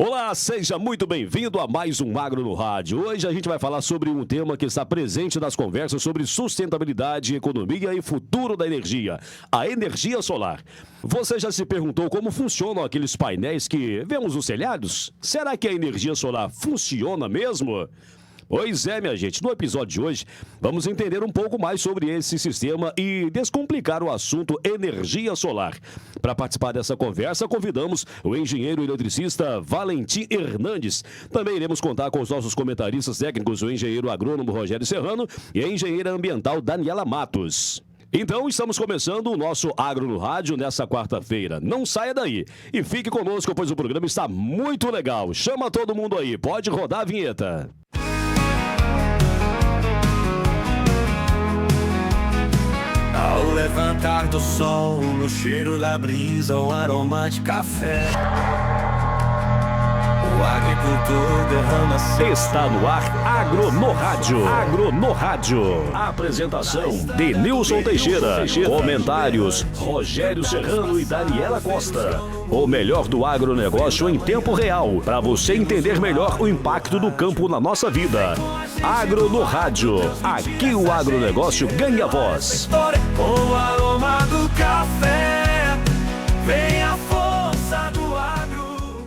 Olá, seja muito bem-vindo a mais um Agro no Rádio. Hoje a gente vai falar sobre um tema que está presente nas conversas sobre sustentabilidade, economia e futuro da energia, a energia solar. Você já se perguntou como funcionam aqueles painéis que vemos nos telhados? Será que a energia solar funciona mesmo? Pois é, minha gente, no episódio de hoje vamos entender um pouco mais sobre esse sistema e descomplicar o assunto energia solar. Para participar dessa conversa, convidamos o engenheiro eletricista Valentim Hernandes. Também iremos contar com os nossos comentaristas técnicos, o engenheiro agrônomo Rogério Serrano e a engenheira ambiental Daniela Matos. Então, estamos começando o nosso Agro no Rádio nessa quarta-feira. Não saia daí e fique conosco, pois o programa está muito legal. Chama todo mundo aí, pode rodar a vinheta. Ao levantar do sol, no cheiro da brisa, o aroma de café, o agricultor derrama seu... Está no ar Agro no Rádio. Agro no Rádio. Apresentação de Nilson Teixeira. Comentários Rogério Serrano e Daniela Costa. O melhor do agronegócio em tempo real, para você entender melhor o impacto do campo na nossa vida. Agro no Rádio. Aqui o agronegócio ganha voz. O aroma do café, vem a força do agro.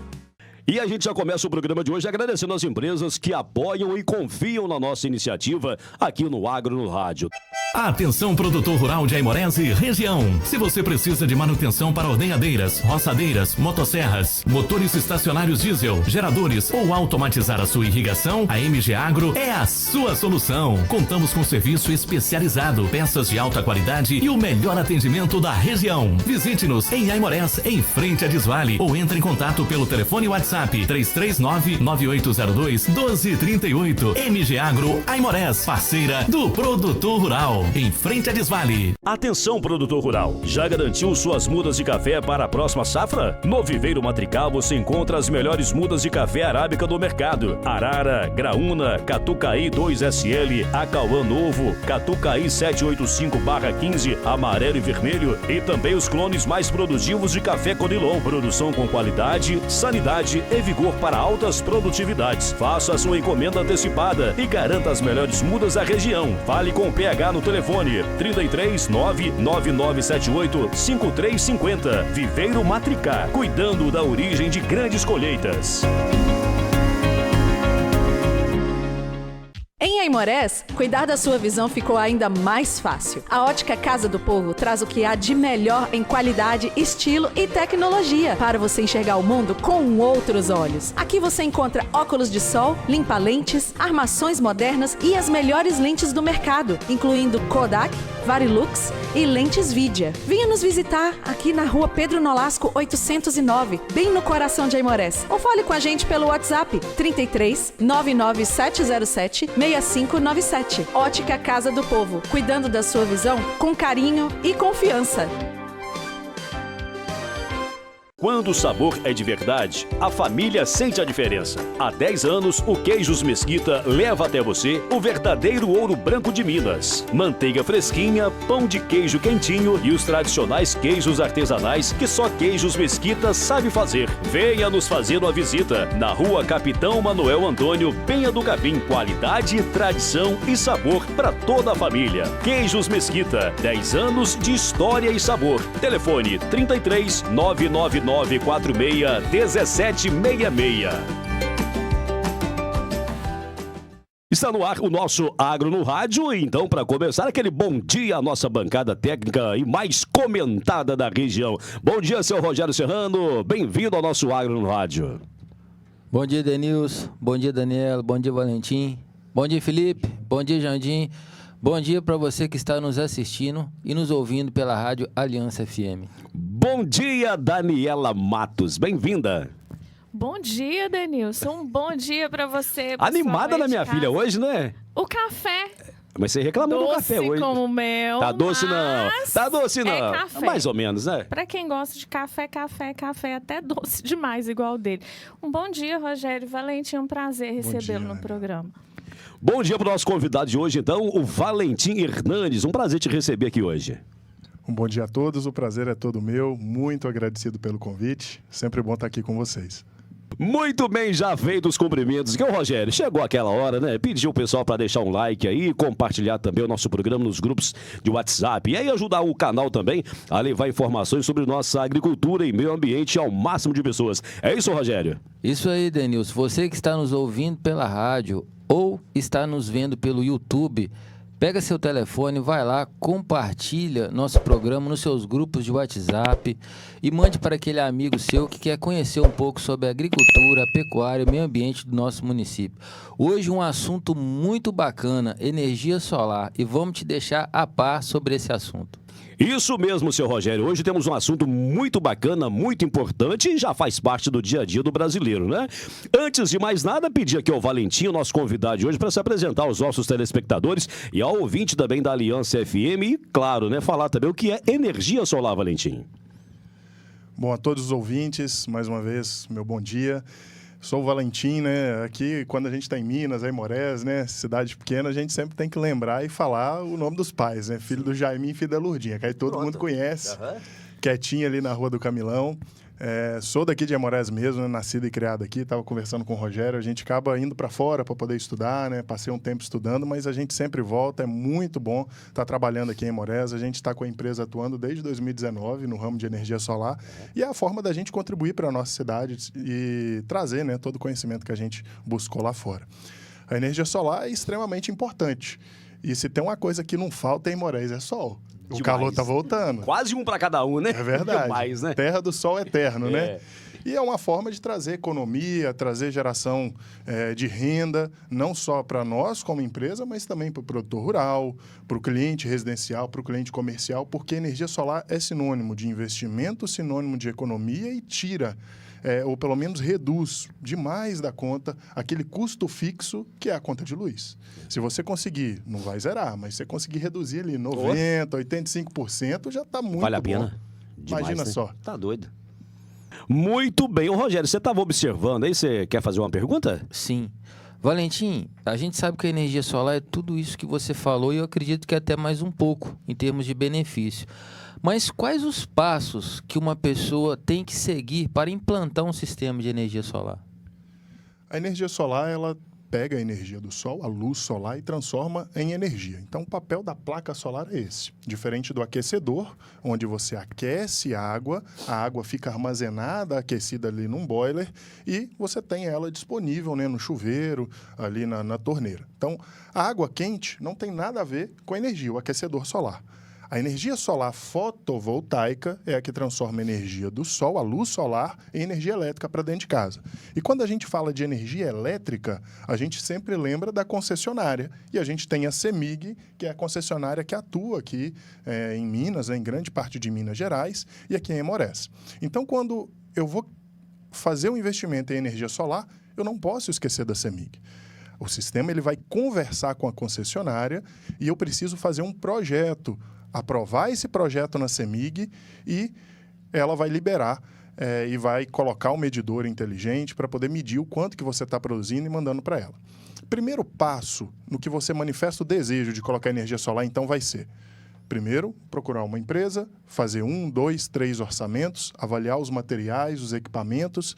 E a gente já começa o programa de hoje agradecendo as empresas que apoiam e confiam na nossa iniciativa aqui no Agro no Rádio. Atenção, produtor rural de Aimorés e região. Se você precisa de manutenção para ordenhadeiras, roçadeiras, motosserras, motores estacionários diesel, geradores ou automatizar a sua irrigação, a MG Agro é a sua solução. Contamos com serviço especializado, peças de alta qualidade e o melhor atendimento da região. Visite-nos em Aimorés, em frente a Desvale, ou entre em contato pelo telefone WhatsApp 339-9802-1238. MG Agro Aimorés, parceira do produtor rural. Em frente a Desvale. Atenção, produtor rural. Já garantiu suas mudas de café para a próxima safra? No Viveiro Matrical você encontra as melhores mudas de café arábica do mercado. Arara, Graúna, Catucaí 2SL, Acauã Novo, Catucaí 785/15, amarelo e vermelho, e também os clones mais produtivos de café Conilon. Produção com qualidade, sanidade e vigor para altas produtividades. Faça a sua encomenda antecipada e garanta as melhores mudas da região. Fale com o PH no telefone 33 99978 5350. Viveiro Matricá, cuidando da origem de grandes colheitas. Em Aimorés, cuidar da sua visão ficou ainda mais fácil. A Ótica Casa do Povo traz o que há de melhor em qualidade, estilo e tecnologia para você enxergar o mundo com outros olhos. Aqui você encontra óculos de sol, limpa-lentes, armações modernas e as melhores lentes do mercado, incluindo Kodak, Varilux e lentes Vidia. Venha nos visitar aqui na rua Pedro Nolasco 809, bem no coração de Aimorés. Ou fale com a gente pelo WhatsApp 33 99707 6597. Ótica Casa do Povo, cuidando da sua visão com carinho e confiança. Quando o sabor é de verdade, a família sente a diferença. Há 10 anos, o Queijos Mesquita leva até você o verdadeiro ouro branco de Minas. Manteiga fresquinha, pão de queijo quentinho e os tradicionais queijos artesanais que só Queijos Mesquita sabe fazer. Venha nos fazer uma visita na rua Capitão Manuel Antônio, Penha do Capim. Qualidade, tradição e sabor para toda a família. Queijos Mesquita, 10 anos de história e sabor. Telefone 33 999 46-1766. Está no ar o nosso Agro no Rádio, então para começar aquele bom dia à nossa bancada técnica e mais comentada da região. Bom dia, seu Rogério Serrano, bem-vindo ao nosso Agro no Rádio. Bom dia, Denilson, bom dia, Daniela, bom dia, Valentim, bom dia, Felipe, bom dia, Jandim. Bom dia para você que está nos assistindo e nos ouvindo pela rádio Aliança FM. Bom dia, Daniela Matos. Bem-vinda. Bom dia, Denilson. Um bom dia para você. Animada na minha filha hoje, não é? O café. Mas você reclamou do café hoje. Doce como o meu. Tá doce não. Tá doce não. É café. Mais ou menos, né? Para quem gosta de café, até doce demais igual o dele. Um bom dia, Rogério Valentim. Um prazer recebê-lo no programa. Bom dia para o nosso convidado de hoje, então, o Valentim Hernandes. Um prazer te receber aqui hoje. Um bom dia a todos, o prazer é todo meu. Muito agradecido pelo convite. Sempre bom estar aqui com vocês. Muito bem, já feito os cumprimentos. Que o Rogério, chegou aquela hora, né? Pediu o pessoal para deixar um like aí, compartilhar também o nosso programa nos grupos de WhatsApp. E aí ajudar o canal também a levar informações sobre nossa agricultura e meio ambiente ao máximo de pessoas. É isso, Rogério? Isso aí, Denilson. Você que está nos ouvindo pela rádio ou está nos vendo pelo YouTube, pega seu telefone, vai lá, compartilha nosso programa nos seus grupos de WhatsApp e mande para aquele amigo seu que quer conhecer um pouco sobre a agricultura, a pecuária e o meio ambiente do nosso município. Hoje um assunto muito bacana, energia solar, e vamos te deixar a par sobre esse assunto. Isso mesmo, seu Rogério. Hoje temos um assunto muito bacana, muito importante e já faz parte do dia a dia do brasileiro, né? Antes de mais nada, pedir aqui ao Valentim, nosso convidado de hoje, para se apresentar aos nossos telespectadores e ao ouvinte também da Aliança FM e, claro, né, falar também o que é energia solar, Valentim. Bom, a todos os ouvintes, mais uma vez, meu bom dia. Sou o Valentim, né? Aqui, quando a gente está em Minas, Aimorés, né? Cidade pequena, a gente sempre tem que lembrar e falar o nome dos pais, né? Filho do Jaiminho e filho da Lourdinha, que aí todo mundo conhece. Quietinho ali na Rua do Camilão. Sou daqui de Aimorés mesmo, né? Nascido e criado aqui. Estava conversando com o Rogério. A gente acaba indo para fora para poder estudar, né? Passei um tempo estudando, mas a gente sempre volta. É muito bom estar trabalhando aqui em Aimorés. A gente está com a empresa atuando desde 2019 no ramo de energia solar. E é a forma da gente contribuir para a nossa cidade e trazer, né, todo o conhecimento que a gente buscou lá fora. A energia solar é extremamente importante. E se tem uma coisa que não falta em Aimorés é sol. O calor está voltando. Quase um para cada um, né? É verdade. Demais, né? Terra do sol eterno, né? E é uma forma de trazer economia, trazer geração de renda, não só para nós como empresa, mas também para o produtor rural, para o cliente residencial, para o cliente comercial, porque energia solar é sinônimo de investimento, sinônimo de economia e tira, ou pelo menos reduz demais da conta aquele custo fixo que é a conta de luz. Se você conseguir, não vai zerar, mas se você conseguir reduzir ali 90%, 85%, já está muito bom. Vale a pena? Demais, imagina, né? só. Tá doido. Muito bem. Ô, Rogério, você estava observando aí, você quer fazer uma pergunta? Sim. Valentim, a gente sabe que a energia solar é tudo isso que você falou e eu acredito que até mais um pouco em termos de benefício. Mas quais os passos que uma pessoa tem que seguir para implantar um sistema de energia solar? A energia solar, ela pega a energia do sol, a luz solar, e transforma em energia. Então, o papel da placa solar é esse. Diferente do aquecedor, onde você aquece a água fica armazenada, aquecida ali num boiler, e você tem ela disponível, né, no chuveiro, ali na torneira. Então, a água quente não tem nada a ver com a energia, o aquecedor solar. A energia solar fotovoltaica é a que transforma a energia do sol, a luz solar, em energia elétrica para dentro de casa. E quando a gente fala de energia elétrica, a gente sempre lembra da concessionária. E a gente tem a CEMIG, que é a concessionária que atua aqui em Minas, em grande parte de Minas Gerais, e aqui em Aimorés. Então, quando eu vou fazer um investimento em energia solar, eu não posso esquecer da CEMIG. O sistema ele vai conversar com a concessionária e eu preciso fazer um projeto, aprovar esse projeto na CEMIG e ela vai liberar e vai colocar um medidor inteligente para poder medir o quanto que você está produzindo e mandando para ela. Primeiro passo no que você manifesta o desejo de colocar energia solar, então, vai ser: primeiro, procurar uma empresa, fazer 1, 2, 3 orçamentos, avaliar os materiais, os equipamentos,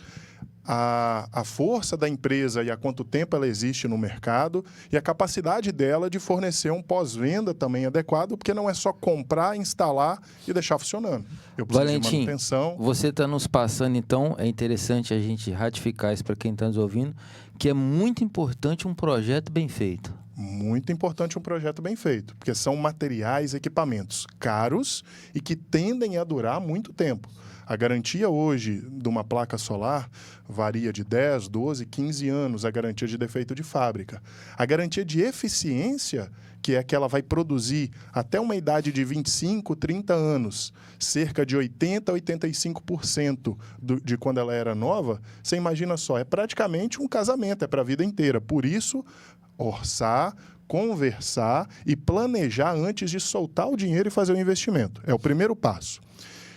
a força da empresa e há quanto tempo ela existe no mercado e a capacidade dela de fornecer um pós-venda também adequado, porque não é só comprar, instalar e deixar funcionando. Eu preciso de manutenção. Você está nos passando, então, é interessante a gente ratificar isso para quem está nos ouvindo, que é muito importante um projeto bem feito. Muito importante um projeto bem feito, porque são materiais, equipamentos caros e que tendem a durar muito tempo. A garantia hoje de uma placa solar varia de 10, 12, 15 anos, a garantia de defeito de fábrica. A garantia de eficiência, que é que ela vai produzir até uma idade de 25, 30 anos, cerca de 80% a 85% de quando ela era nova, você imagina só, é praticamente um casamento, é para a vida inteira. Por isso, orçar, conversar e planejar antes de soltar o dinheiro e fazer o investimento. É o primeiro passo.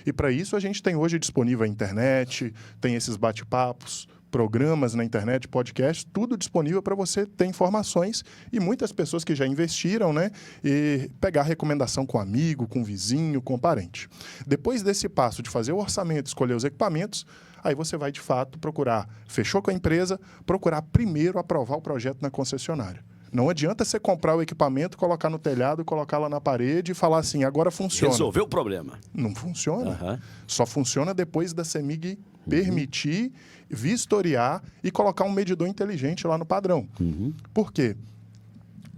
E para isso a gente tem hoje disponível a internet, tem esses bate-papos, programas na internet, podcast, tudo disponível para você ter informações e muitas pessoas que já investiram, né? E pegar recomendação com amigo, com vizinho, com parente. Depois desse passo de fazer o orçamento, escolher os equipamentos, aí você vai, de fato, procurar, fechou com a empresa, procurar primeiro aprovar o projeto na concessionária. Não adianta você comprar o equipamento, colocar no telhado, colocar lá na parede e falar assim, agora funciona. Resolveu o problema. Não funciona. Aham. Só funciona depois da CEMIG permitir, vistoriar e colocar um medidor inteligente lá no padrão. Por quê?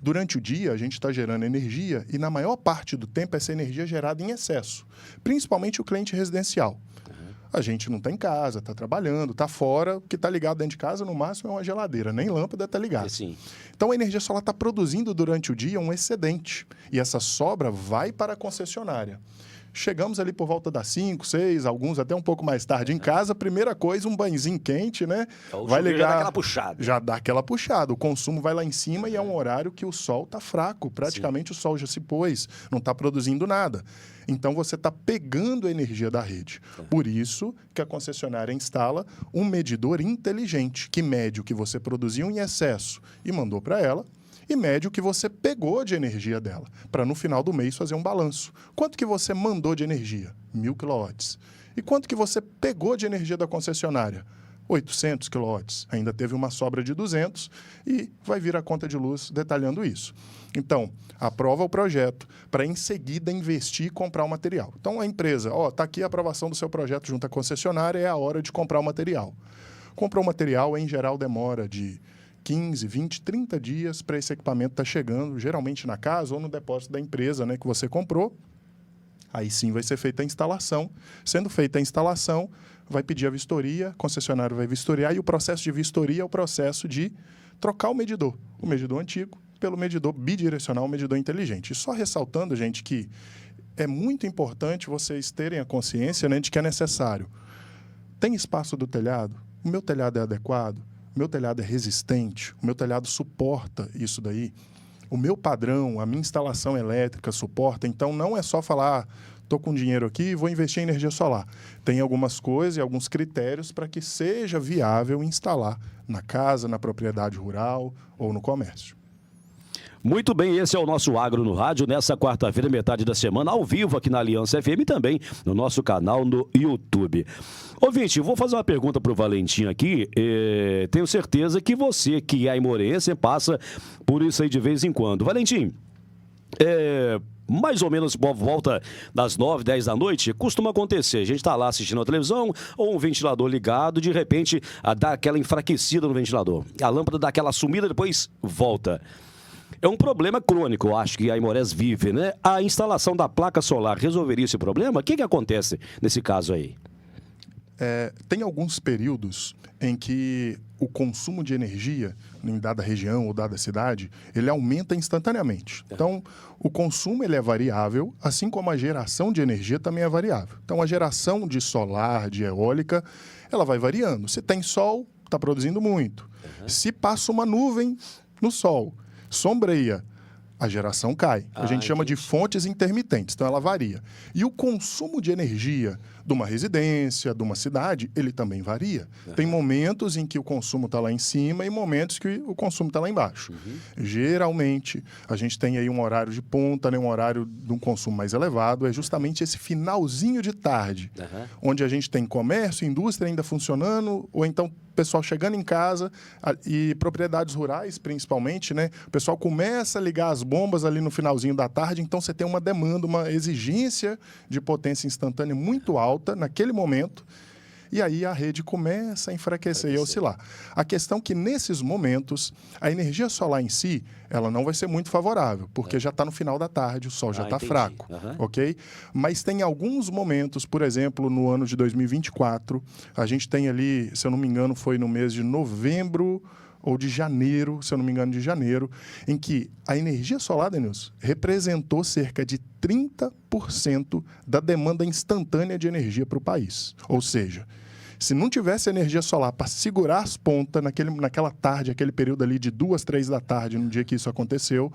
Durante o dia, a gente está gerando energia e, na maior parte do tempo, essa energia é gerada em excesso. Principalmente o cliente residencial. A gente não está em casa, está trabalhando, está fora. O que está ligado dentro de casa, no máximo, é uma geladeira. Nem lâmpada está ligada. Sim. Então, a energia solar está produzindo durante o dia um excedente. E essa sobra vai para a concessionária. Chegamos ali por volta das 5, 6, alguns até um pouco mais tarde em casa. Primeira coisa, um banhozinho quente, né? Então, vai ligar, já dá aquela puxada. Já dá aquela puxada. O consumo vai lá em cima e é um horário que o sol está fraco. Praticamente o sol já se pôs, não está produzindo nada. Então, você está pegando a energia da rede. Por isso que a concessionária instala um medidor inteligente que mede o que você produziu em excesso e mandou para ela, e mede o que você pegou de energia dela, para no final do mês fazer um balanço. Quanto que você mandou de energia? 1.000 kW. E quanto que você pegou de energia da concessionária? 800 kW. Ainda teve uma sobra de 200 e vai vir a conta de luz detalhando isso. Então, aprova o projeto para em seguida investir e comprar o material. Então, a empresa, está aqui a aprovação do seu projeto junto à concessionária, é a hora de comprar o material. Comprou o material, em geral, demora de 15, 20, 30 dias para esse equipamento estar chegando, geralmente na casa ou no depósito da empresa, né, que você comprou. Aí sim vai ser feita a instalação. Sendo feita a instalação, vai pedir a vistoria, a concessionária vai vistoriar, e o processo de vistoria é o processo de trocar o medidor antigo pelo medidor bidirecional, o medidor inteligente. E só ressaltando, gente, que é muito importante vocês terem a consciência, né, de que é necessário. Tem espaço do telhado? O meu telhado é adequado? O meu telhado é resistente? O meu telhado suporta isso daí? O meu padrão, a minha instalação elétrica suporta? Então, não é só falar, estou com dinheiro aqui e vou investir em energia solar. Tem algumas coisas e alguns critérios para que seja viável instalar na casa, na propriedade rural ou no comércio. Muito bem, esse é o nosso Agro no Rádio, nessa quarta-feira, metade da semana, ao vivo aqui na Aliança FM e também no nosso canal no YouTube. Ouvinte, vou fazer uma pergunta para o Valentim aqui. Tenho certeza que você, que é aimorense, passa por isso aí de vez em quando. Valentim, mais ou menos por volta das 9, 10 da noite, costuma acontecer. A gente está lá assistindo a televisão, ou um ventilador ligado, de repente dá aquela enfraquecida no ventilador. A lâmpada dá aquela sumida, depois volta. É um problema crônico, eu acho, que a Aimorés vive, né? A instalação da placa solar resolveria esse problema? O que acontece nesse caso aí? Tem alguns períodos em que o consumo de energia em dada região ou dada cidade, ele aumenta instantaneamente. Então, o consumo ele é variável, assim como a geração de energia também é variável. Então, a geração de solar, de eólica, ela vai variando. Se tem sol, está produzindo muito. Se passa uma nuvem no sol, sombreia, a geração cai. A gente chama de fontes intermitentes, então ela varia. E o consumo de energia de uma residência, de uma cidade, ele também varia. Tem momentos em que o consumo está lá em cima e momentos que o consumo está lá embaixo. Geralmente, a gente tem aí um horário de ponta, né, um horário de um consumo mais elevado, é justamente esse finalzinho de tarde, onde a gente tem comércio, indústria ainda funcionando, ou então pessoal chegando em casa e propriedades rurais, principalmente, né? O pessoal começa a ligar as bombas ali no finalzinho da tarde, então você tem uma demanda, uma exigência de potência instantânea muito alta naquele momento, e aí a rede começa a enfraquecer e oscilar. A questão é que, nesses momentos, a energia solar em si, ela não vai ser muito favorável, porque já está no final da tarde, o sol já está fraco, ok? Mas tem alguns momentos, por exemplo, no ano de 2024, a gente tem ali, se eu não me engano, foi no mês de novembro ou de janeiro, se eu não me engano, de janeiro, em que a energia solar, Denilson, representou cerca de 30% da demanda instantânea de energia para o país. Ou seja, se não tivesse energia solar para segurar as pontas naquela tarde, aquele período ali de 2, 3 da tarde, no dia que isso aconteceu,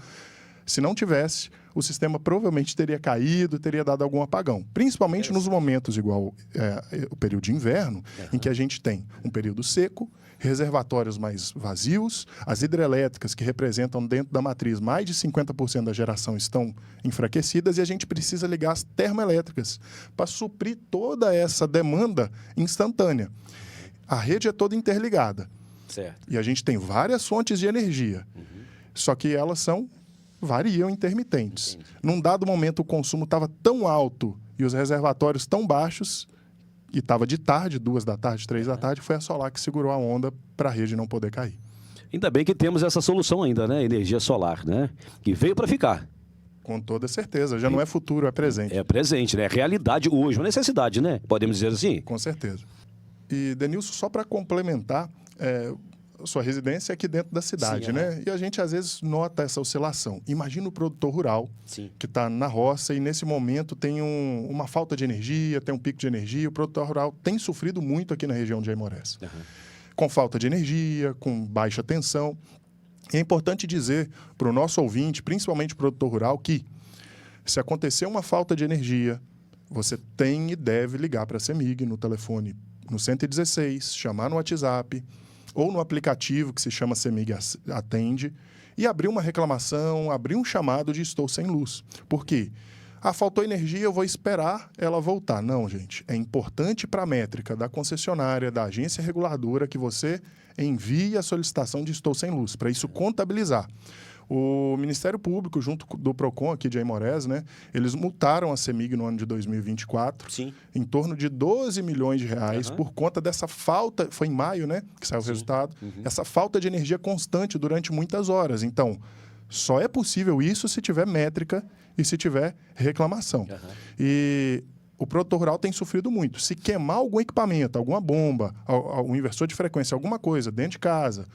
Se não tivesse, o sistema provavelmente teria caído, teria dado algum apagão. Principalmente nos momentos igual o período de inverno, em que a gente tem um período seco, reservatórios mais vazios, as hidrelétricas, que representam dentro da matriz mais de 50% da geração, estão enfraquecidas, e a gente precisa ligar as termoelétricas para suprir toda essa demanda instantânea. A rede é toda interligada. Certo. E a gente tem várias fontes de energia. Só que elas variam intermitentes. Num dado momento, o consumo estava tão alto e os reservatórios tão baixos, e estava de tarde, 2 da tarde, 3 da tarde, foi a solar que segurou a onda para a rede não poder cair. Ainda bem que temos essa solução ainda, né? Energia solar, né? Que veio para ficar. Com toda certeza. Já não é futuro, é presente. É presente, né? É realidade hoje, uma necessidade, né? Podemos dizer assim? Com certeza. E, Denilson, só para complementar, sua residência é aqui dentro da cidade, Sim, né? E a gente, às vezes, nota essa oscilação. Imagina o produtor rural que está na roça e, nesse momento, tem uma falta de energia, tem um pico de energia. O produtor rural tem sofrido muito aqui na região de Aimorés. Com falta de energia, com baixa tensão. E é importante dizer para o nosso ouvinte, principalmente o produtor rural, que se acontecer uma falta de energia, você tem e deve ligar para a CEMIG no telefone no 116, chamar no WhatsApp ou no aplicativo que se chama CEMIG Atende e abrir uma reclamação, abrir um chamado de estou sem luz. Por quê? Faltou energia, eu vou esperar ela voltar. Não, gente. É importante para a métrica da concessionária, da agência reguladora, que você envie a solicitação de estou sem luz, para isso contabilizar. O Ministério Público, junto do PROCON aqui de Aimorés, né, eles multaram a CEMIG no ano de 2024 em torno de 12 milhões de reais por conta dessa falta, foi em maio, né, que saiu o resultado, essa falta de energia constante durante muitas horas. Então, só é possível isso se tiver métrica e se tiver reclamação. E o produtor rural tem sofrido muito. Se queimar algum equipamento, alguma bomba, um inversor de frequência, alguma coisa dentro de casa,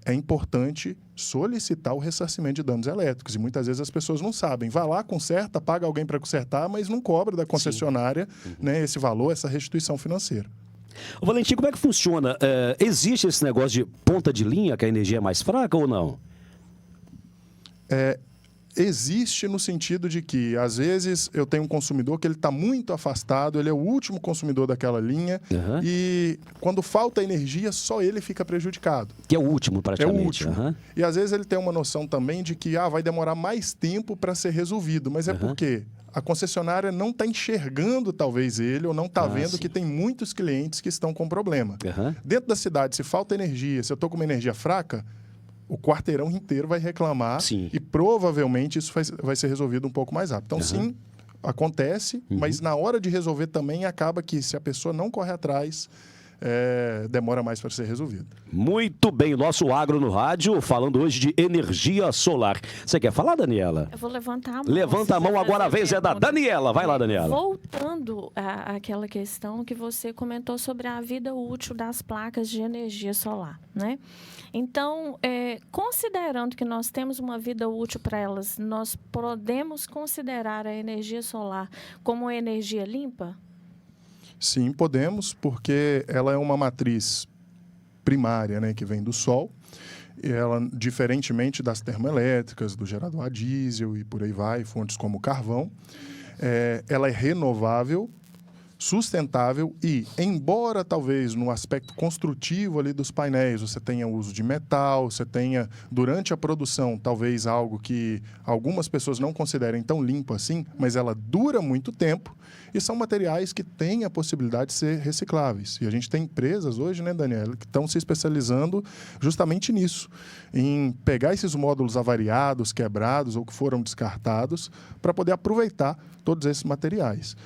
é importante solicitar o ressarcimento de danos elétricos. E muitas vezes as pessoas não sabem. Vai lá, conserta, paga alguém para consertar, mas não cobra da concessionária né, esse valor, essa restituição financeira. Ô, Valentim, como é que funciona? Existe esse negócio de ponta de linha, que a energia é mais fraca ou não? Existe no sentido de que, às vezes, eu tenho um consumidor que ele está muito afastado, ele é o último consumidor daquela linha, e quando falta energia, só ele fica prejudicado. Que é o último, praticamente. É o último. E, às vezes, ele tem uma noção também de que vai demorar mais tempo para ser resolvido, mas é porque a concessionária não está enxergando, talvez, ele, ou não está vendo que tem muitos clientes que estão com problema. Dentro da cidade, se falta energia, se eu estou com uma energia fraca, o quarteirão inteiro vai reclamar e provavelmente isso vai ser resolvido um pouco mais rápido. Então, sim, acontece, mas na hora de resolver também acaba que, se a pessoa não corre atrás, demora mais para ser resolvido. Muito bem, o nosso Agro no Rádio, falando hoje de energia solar. Você quer falar, Daniela? Eu vou levantar a mão. Levanta a mão, agora a vez é da Daniela. Vai lá, Daniela. Voltando àquela questão que você comentou sobre a vida útil das placas de energia solar, né? Então, considerando que nós temos uma vida útil para elas, nós podemos considerar a energia solar como energia limpa? Sim, podemos, porque ela é uma matriz primária, né, que vem do sol. E ela, diferentemente das termoelétricas, do gerador a diesel e por aí vai, fontes como carvão, ela é renovável, sustentável e, embora talvez no aspecto construtivo ali dos painéis você tenha uso de metal, você tenha durante a produção talvez algo que algumas pessoas não considerem tão limpo assim, mas ela dura muito tempo e são materiais que têm a possibilidade de ser recicláveis. E a gente tem empresas hoje, né, Daniela, que estão se especializando justamente nisso, em pegar esses módulos avariados, quebrados ou que foram descartados para poder aproveitar todos esses materiais.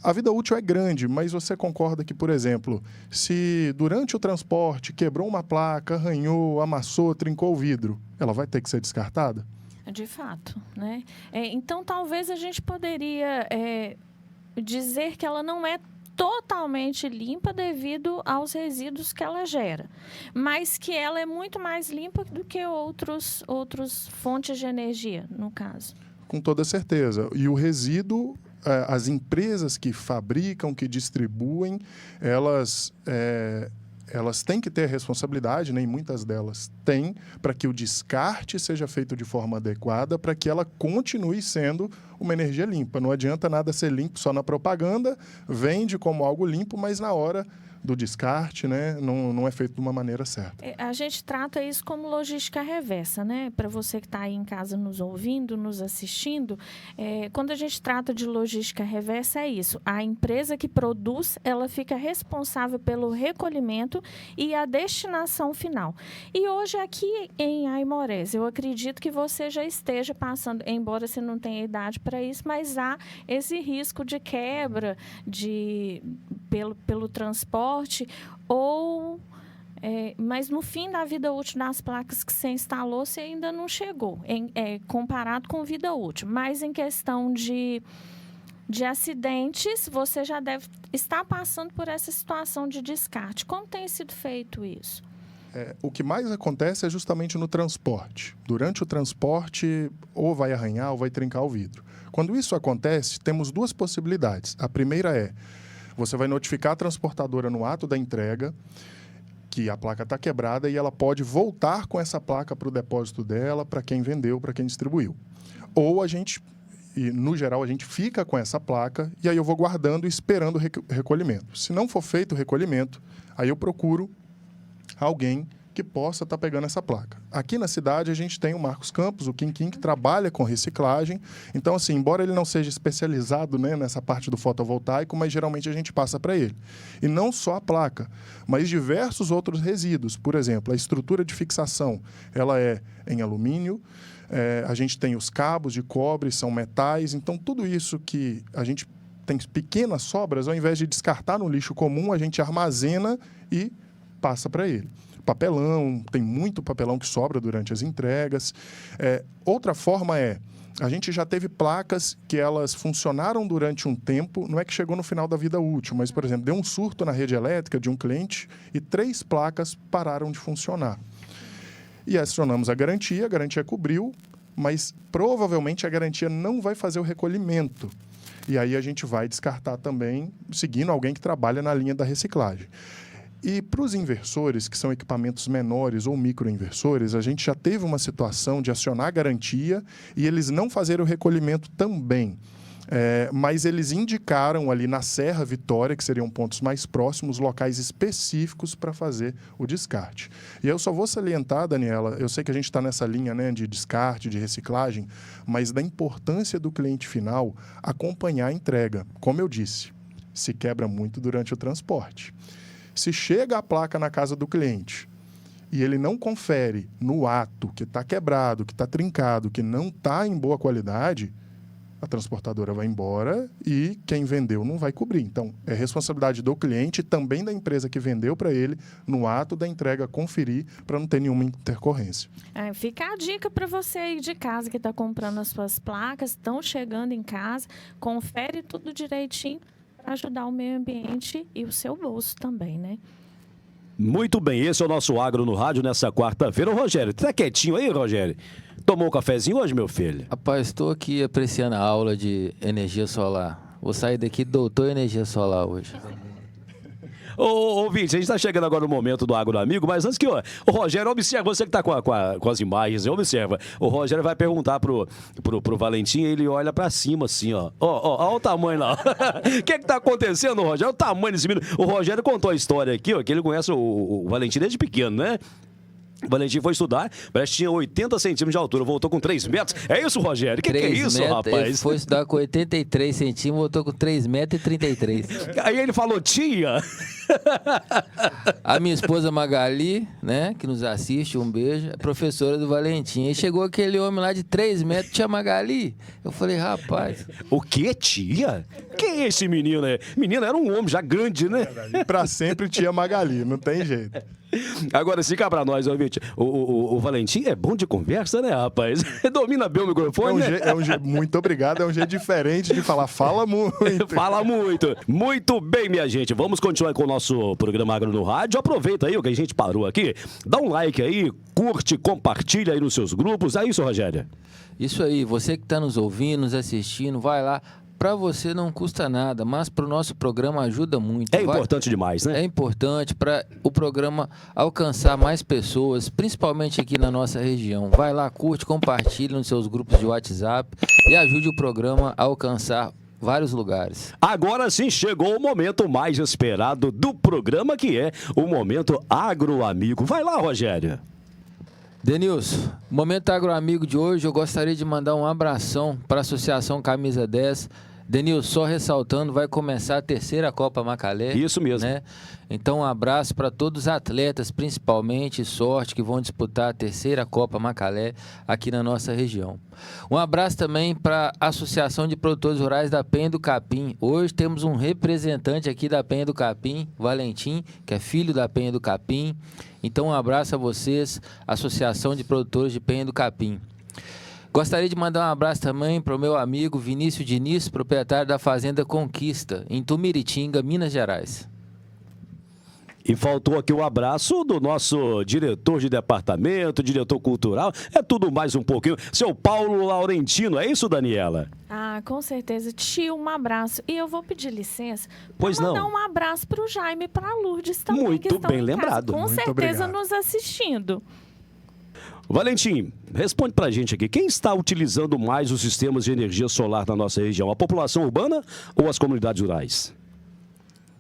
A vida útil é grande, mas você concorda que, por exemplo, se durante o transporte quebrou uma placa, arranhou, amassou, trincou o vidro, ela vai ter que ser descartada? De fato, né? Então, talvez a gente poderia dizer que ela não é totalmente limpa devido aos resíduos que ela gera, mas que ela é muito mais limpa do que outras fontes de energia, no caso. Com toda certeza. E o resíduo, as empresas que fabricam, que distribuem, elas elas têm que ter responsabilidade, nem muitas delas têm, para que o descarte seja feito de forma adequada, para que ela continue sendo uma energia limpa. Não adianta nada ser limpo só na propaganda, vende como algo limpo, mas na hora do descarte, né, não é feito de uma maneira certa. A gente trata isso como logística reversa, né? Para você que está aí em casa nos ouvindo, nos assistindo, quando a gente trata de logística reversa é isso. A empresa que produz, ela fica responsável pelo recolhimento e a destinação final. E hoje aqui em Aimorés, eu acredito que você já esteja passando, embora você não tenha idade para isso, mas há esse risco de quebra pelo transporte mas no fim da vida útil das placas que você instalou, você ainda não chegou, comparado com vida útil. Mas em questão de acidentes, você já deve estar passando por essa situação de descarte. Como tem sido feito isso? O que mais acontece é justamente no transporte. Durante o transporte, ou vai arranhar ou vai trincar o vidro. Quando isso acontece, temos duas possibilidades. A primeira é: você vai notificar a transportadora no ato da entrega que a placa está quebrada e ela pode voltar com essa placa para o depósito dela, para quem vendeu, para quem distribuiu. Ou no geral, a gente fica com essa placa e aí eu vou guardando e esperando o recolhimento. Se não for feito o recolhimento, aí eu procuro alguém que possa estar pegando essa placa. Aqui na cidade, a gente tem o Marcos Campos, o Quinquim, que trabalha com reciclagem. Então, assim, embora ele não seja especializado, né, nessa parte do fotovoltaico, mas geralmente a gente passa para ele. E não só a placa, mas diversos outros resíduos. Por exemplo, a estrutura de fixação, ela é em alumínio, a gente tem os cabos de cobre, são metais. Então, tudo isso que a gente tem pequenas sobras, ao invés de descartar no lixo comum, a gente armazena e passa para ele. Papelão, tem muito papelão que sobra durante as entregas. Outra forma a gente já teve placas que elas funcionaram durante um tempo, não é que chegou no final da vida útil, mas, por exemplo, deu um surto na rede elétrica de um cliente e 3 placas pararam de funcionar. E acionamos a garantia cobriu, mas provavelmente a garantia não vai fazer o recolhimento. E aí a gente vai descartar também, seguindo alguém que trabalha na linha da reciclagem. E para os inversores, que são equipamentos menores ou microinversores, a gente já teve uma situação de acionar a garantia e eles não fazerem o recolhimento também. Mas eles indicaram ali na Serra Vitória, que seriam pontos mais próximos, locais específicos para fazer o descarte. E eu só vou salientar, Daniela, eu sei que a gente está nessa linha, né, de descarte, de reciclagem, mas da importância do cliente final acompanhar a entrega. Como eu disse, se quebra muito durante o transporte. Se chega a placa na casa do cliente e ele não confere no ato que está quebrado, que está trincado, que não está em boa qualidade, a transportadora vai embora e quem vendeu não vai cobrir. Então, é responsabilidade do cliente e também da empresa que vendeu para ele, no ato da entrega, conferir para não ter nenhuma intercorrência. Fica a dica para você aí de casa que está comprando as suas placas, estão chegando em casa, confere tudo direitinho, ajudar o meio ambiente e o seu bolso também, né? Muito bem, esse é o nosso Agro no Rádio nessa quarta-feira. Ô, Rogério, tá quietinho aí, Rogério? Tomou um cafezinho hoje, meu filho? Rapaz, estou aqui apreciando a aula de energia solar. Vou sair daqui doutor em energia solar hoje. Ô, Vinte, a gente está chegando agora no momento do Agro Amigo, mas antes que o Rogério, observa, você que está com as imagens, observa, o Rogério vai perguntar pro Valentim, ele olha para cima assim, ó. Ó o tamanho lá. O que está acontecendo, Rogério? O tamanho desse menino. O Rogério contou a história aqui, ó, que ele conhece o Valentim desde pequeno, né? O Valentim foi estudar, parece que tinha 80 centímetros de altura, voltou com 3 metros. É isso, Rogério? O que é isso, rapaz? Ele foi estudar com 83 centímetros, voltou com 3,33 metros. Aí ele falou, tia... A minha esposa Magali, né, que nos assiste, um beijo, é professora do Valentim. E chegou aquele homem lá de 3 metros, tia Magali. Eu falei, rapaz... O quê, tia? Quem é esse menino, né? Menino era um homem já grande, né? Pra sempre tia Magali, não tem jeito. Agora, fica pra nós, ouvinte. O Valentim é bom de conversa, né, rapaz? Domina bem o microfone, muito obrigado, é um jeito diferente de falar. Fala muito. Fala muito. Muito bem, minha gente. Vamos continuar com o nosso programa Agro no Rádio. Aproveita aí o que a gente parou aqui. Dá um like aí, curte, compartilha aí nos seus grupos. É isso, Rogério? Isso aí. Você que está nos ouvindo, nos assistindo, vai lá. para você não custa nada, mas para o nosso programa ajuda muito. É importante demais, né? É importante para o programa alcançar mais pessoas, principalmente aqui na nossa região. Vai lá, curte, compartilha nos seus grupos de WhatsApp e ajude o programa a alcançar vários lugares. Agora sim chegou o momento mais esperado do programa, que é o Momento Agroamigo. Vai lá, Rogério. Denilson, Momento Agroamigo de hoje, eu gostaria de mandar um abração para a Associação Camisa 10. Denilson, só ressaltando, vai começar a 3ª Copa Macalé. Isso mesmo. Né? Então, um abraço para todos os atletas, principalmente, sorte, que vão disputar a 3ª Copa Macalé aqui na nossa região. Um abraço também para a Associação de Produtores Rurais da Penha do Capim. Hoje temos um representante aqui da Penha do Capim, Valentim, que é filho da Penha do Capim. Então, um abraço a vocês, Associação de Produtores de Penha do Capim. Gostaria de mandar um abraço também para o meu amigo Vinícius Diniz, proprietário da Fazenda Conquista, em Tumiritinga, Minas Gerais. E faltou aqui o abraço do nosso diretor de departamento, diretor cultural, é tudo mais um pouquinho. Seu Paulo Laurentino, é isso, Daniela? Ah, com certeza. Tio, um abraço. E eu vou pedir licença Pois para mandar não. um abraço para o Jaime e para a Lourdes também, Muito que estão bem em casa, lembrado. com Muito certeza obrigado. nos assistindo. Valentim, responde pra gente aqui. Quem está utilizando mais os sistemas de energia solar na nossa região? A população urbana ou as comunidades rurais?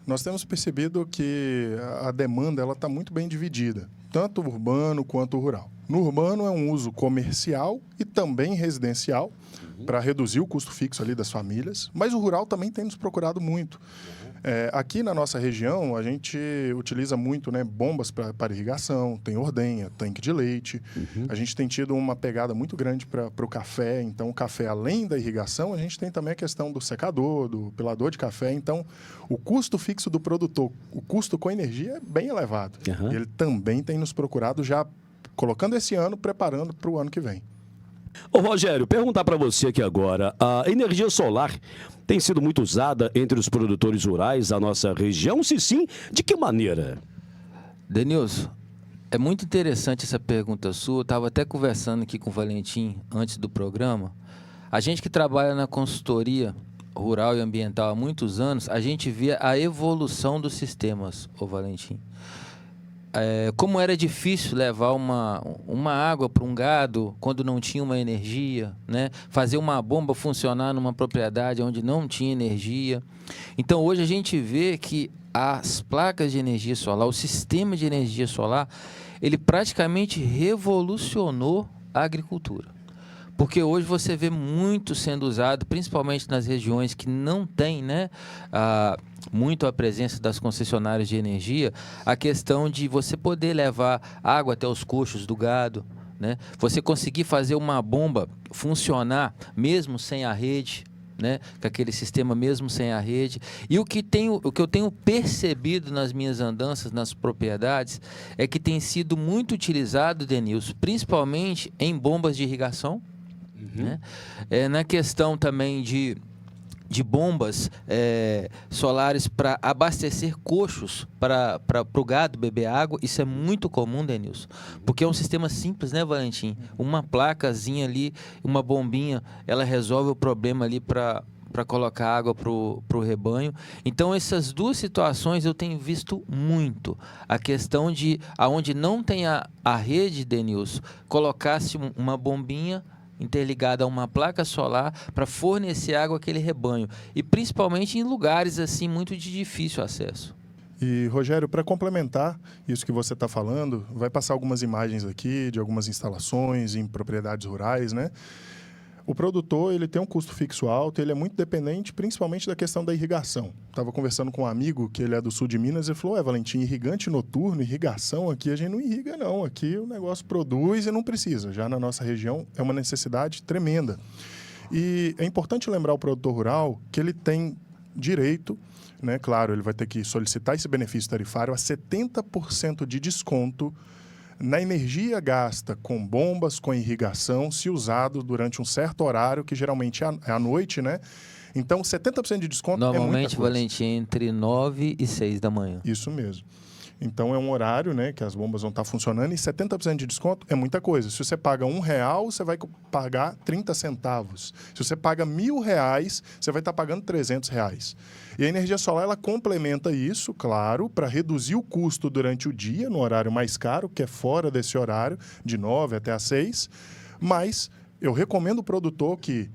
Nós temos percebido que a demanda está muito bem dividida, tanto urbano quanto rural. No urbano é um uso comercial e também residencial, para reduzir o custo fixo ali das famílias, mas o rural também tem nos procurado muito. Aqui na nossa região, a gente utiliza muito, né, bombas para irrigação, tem ordenha, tanque de leite. A gente tem tido uma pegada muito grande para o café. Então, o café, além da irrigação, a gente tem também a questão do secador, do pelador de café. Então, o custo fixo do produtor, o custo com energia é bem elevado. Uhum. Ele também tem nos procurado, já colocando esse ano, preparando para o ano que vem. Ô Rogério, perguntar para você aqui agora, a energia solar tem sido muito usada entre os produtores rurais da nossa região? Se sim, de que maneira? Denilson, é muito interessante essa pergunta sua. Eu estava até conversando aqui com o Valentim antes do programa. A gente que trabalha na consultoria rural e ambiental há muitos anos, a gente vê a evolução dos sistemas, ô Valentim. Como era difícil levar uma água para um gado quando não tinha uma energia, né? Fazer uma bomba funcionar numa propriedade onde não tinha energia. Então, hoje a gente vê que as placas de energia solar, o sistema de energia solar, ele praticamente revolucionou a agricultura. Porque hoje você vê muito sendo usado, principalmente nas regiões que não tem, né, muito a presença das concessionárias de energia, a questão de você poder levar água até os coxos do gado, né? Você conseguir fazer uma bomba funcionar mesmo sem a rede, né? Com aquele sistema mesmo sem a rede. E o que eu tenho percebido nas minhas andanças nas propriedades é que tem sido muito utilizado, Denilson, principalmente em bombas de irrigação, né? Na questão também de bombas solares para abastecer coxos para o gado beber água. Isso é muito comum, Denilson, porque é um sistema simples, né, Valentim? Uma placazinha ali, uma bombinha, ela resolve o problema ali para colocar água para o rebanho. Então, essas duas situações eu tenho visto muito. A questão de, aonde não tem a rede, Denilson, colocar-se uma bombinha interligada a uma placa solar para fornecer água àquele rebanho. E principalmente em lugares assim muito de difícil acesso. E, Rogério, para complementar isso que você está falando, vai passar algumas imagens aqui de algumas instalações em propriedades rurais, né? O produtor, ele tem um custo fixo alto, ele é muito dependente, principalmente da questão da irrigação. Estava conversando com um amigo, que ele é do sul de Minas, e falou, Valentim, irrigante noturno, irrigação aqui, a gente não irriga não, aqui o negócio produz e não precisa. Já na nossa região é uma necessidade tremenda. E é importante lembrar o produtor rural que ele tem direito, né? Claro, ele vai ter que solicitar esse benefício tarifário a 70% de desconto na energia gasta com bombas, com irrigação, se usado durante um certo horário, que geralmente é à noite, né? Então, 70% de desconto é muita Normalmente, coisa. Valentim, entre 9 e 6 da manhã. Isso mesmo. Então é um horário, né, que as bombas vão estar funcionando e 70% de desconto é muita coisa. Se você paga R$1, você vai pagar 30 centavos. Se você paga R$1.000, você vai estar pagando R$300. E a energia solar, ela complementa isso, claro, para reduzir o custo durante o dia, no horário mais caro, que é fora desse horário, de 9 até às 6. Mas eu recomendo o produtor que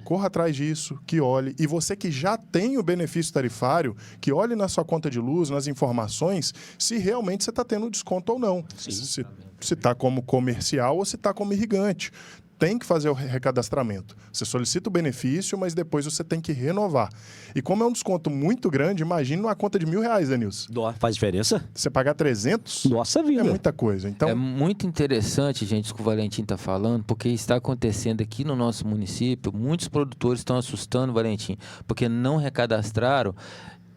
corra atrás disso, que olhe. E você que já tem o benefício tarifário, que olhe na sua conta de luz, nas informações, se realmente você está tendo desconto ou não. Se está como comercial ou se está como irrigante. Tem que fazer o recadastramento. Você solicita o benefício, mas depois você tem que renovar. E como é um desconto muito grande, imagine uma conta de R$1.000, Denilson. Faz diferença? Você pagar 300, Nossa vida. é muita coisa. Então, É muito interessante, gente, isso que o Valentim está falando, porque está acontecendo aqui no nosso município. Muitos produtores estão assustando, Valentim, porque não recadastraram.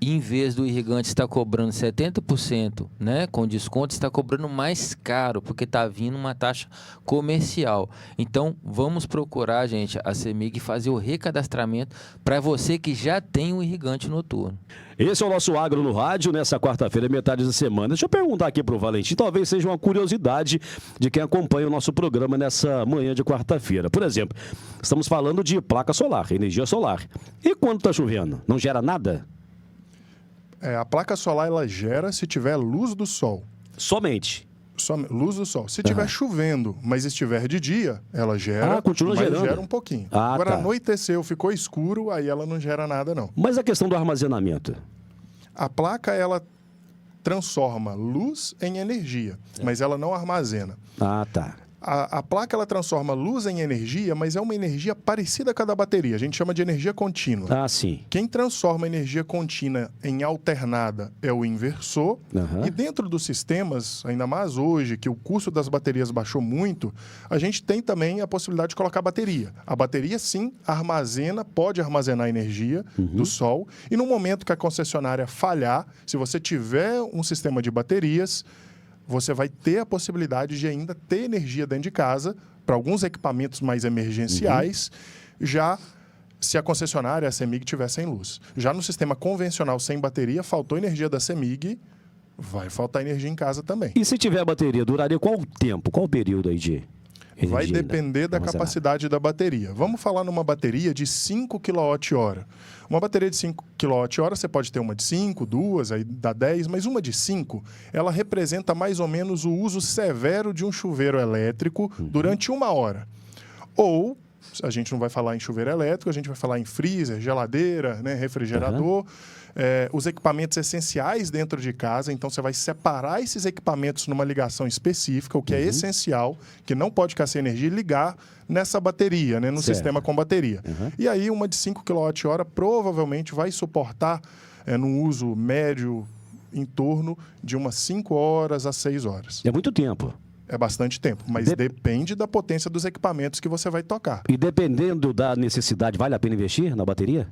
E em vez do irrigante estar cobrando 70%, né, com desconto, está cobrando mais caro, porque está vindo uma taxa comercial. Então, vamos procurar, gente, a CEMIG fazer o recadastramento para você que já tem um irrigante noturno. Esse é o nosso Agro no Rádio, nessa quarta-feira, metade da semana. Deixa eu perguntar aqui para o Valentim, talvez seja uma curiosidade de quem acompanha o nosso programa nessa manhã de quarta-feira. Por exemplo, estamos falando de placa solar, energia solar. E quando está chovendo? Não gera nada? a placa solar ela gera se tiver luz do sol. Somente? Luz do sol. Se estiver chovendo, mas estiver de dia, ela gera, continua mas gerando. gera um pouquinho. Ah, Agora, tá. anoiteceu, ficou escuro, aí ela não gera nada, não. Mas a questão do armazenamento? A placa, ela transforma luz em energia, mas ela não armazena. Ah, tá. A placa, ela transforma luz em energia, mas é uma energia parecida com a da bateria. A gente chama de energia contínua. Ah, sim. Quem transforma a energia contínua em alternada é o inversor. Aham. E dentro dos sistemas, ainda mais hoje, que o custo das baterias baixou muito, a gente tem também a possibilidade de colocar bateria. A bateria, sim, pode armazenar energia do sol. E no momento que a concessionária falhar, se você tiver um sistema de baterias, você vai ter a possibilidade de ainda ter energia dentro de casa para alguns equipamentos mais emergenciais, já se a concessionária, a CEMIG, tiver sem luz. Já no sistema convencional sem bateria, faltou energia da CEMIG, vai faltar energia em casa também. E se tiver bateria, duraria qual tempo? Qual período aí de energia? Vai depender da armazenada? capacidade da bateria. Vamos falar numa bateria de 5 kWh. Uma bateria de 5 kWh, você pode ter uma de 5, 2, aí dá 10, mas uma de 5, ela representa mais ou menos o uso severo de um chuveiro elétrico durante 1 hora. Ou, a gente não vai falar em chuveiro elétrico, a gente vai falar em freezer, geladeira, né, refrigerador, os equipamentos essenciais dentro de casa. Então, você vai separar esses equipamentos numa ligação específica, o que é essencial, que não pode ficar sem energia, e ligar nessa bateria, né, no Certo. sistema com bateria. E aí, uma de 5 kWh provavelmente vai suportar, no uso médio, em torno de umas 5 horas a 6 horas. É muito tempo. É bastante tempo, mas depende da potência dos equipamentos que você vai tocar. E dependendo da necessidade, vale a pena investir na bateria?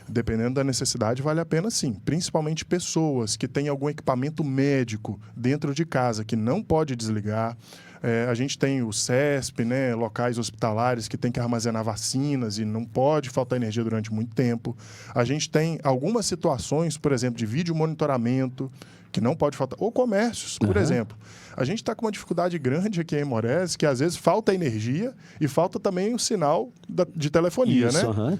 Dependendo da necessidade, vale a pena sim. Principalmente pessoas que têm algum equipamento médico dentro de casa que não pode desligar. A gente tem o CESP, né, locais hospitalares que tem que armazenar vacinas e não pode faltar energia durante muito tempo. A gente tem algumas situações, por exemplo, de vídeo monitoramento, que não pode faltar. Ou comércios, por exemplo. A gente está com uma dificuldade grande aqui em Morés, que às vezes falta energia e falta também o sinal de telefonia, Isso, né? aham.